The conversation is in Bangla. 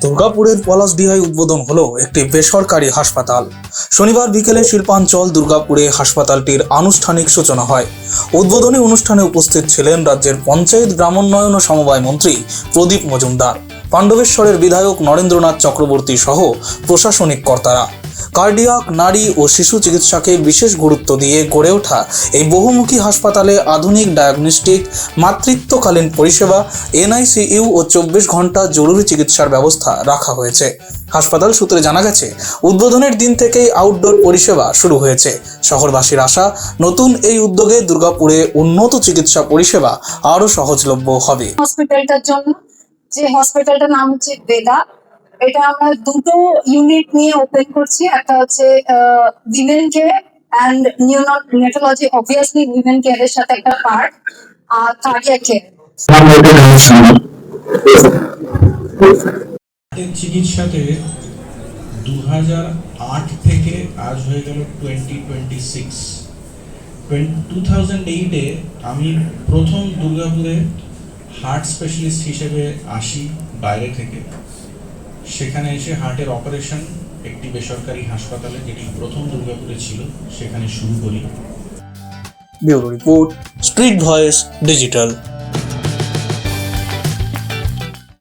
দুর্গাপুরের পলাশডিহায় উদ্বোধন হলো একটি বেসরকারি হাসপাতাল। শনিবার বিকেলে শিল্পাঞ্চল দুর্গাপুরে হাসপাতালটির আনুষ্ঠানিক সূচনা হয়। উদ্বোধনী অনুষ্ঠানে উপস্থিত ছিলেন রাজ্যের পঞ্চায়েত গ্রামোন্নয়ন ও সমবায় মন্ত্রী প্রদীপ মজুমদার, পাণ্ডবেশ্বরের বিধায়ক নরেন্দ্রনাথ চক্রবর্তী সহ প্রশাসনিক কর্তারা। কার্ডিয়াক, নারী ও শিশু চিকিৎসাকে বিশেষ গুরুত্ব দিয়ে গড়ে ওঠা এই বহুমুখী হাসপাতালে আধুনিক ডায়াগনস্টিক, মাতৃত্বকালীন পরিষেবা, এনআইসিইউ ও 24 ঘন্টা জরুরি চিকিৎসার ব্যবস্থা রাখা হয়েছে। হাসপাতাল সূত্রে জানা গেছে, উদ্বোধনের দিন থেকেই আউটডোর পরিষেবা শুরু হয়েছে। শহরবাসীর আশা, নতুন এই উদ্যোগে দুর্গাপুরে উন্নত চিকিৎসা পরিষেবা আরও সহজলভ্য হবে। হসপিটালটার জন্য যে হসপিটালটার নাম হচ্ছে বেদা, এটা আমরা দুটো ইউনিট নিয়ে ওপেন করছি। একটা হচ্ছে women care and neonatology, obviously women কেয়ারের সাথে একটা পার্ট, আর কার্ডিয়াক কেয়ার। চিকিৎসাতে 2008 থেকে আজ হয়ে গেল 2026। 2008-এ আমি প্রথম দুর্গাপুরে হার্ট স্পেশালিস্ট হিসেবে আসি বাইরে থেকে। সেখানে এসে হার্টের অপারেশন একটি বেসরকারি হাসপাতালে, যেটি প্রথম দুর্গাপুরে ছিল, সেখানে শুরু করি। Bureau report, street voice digital.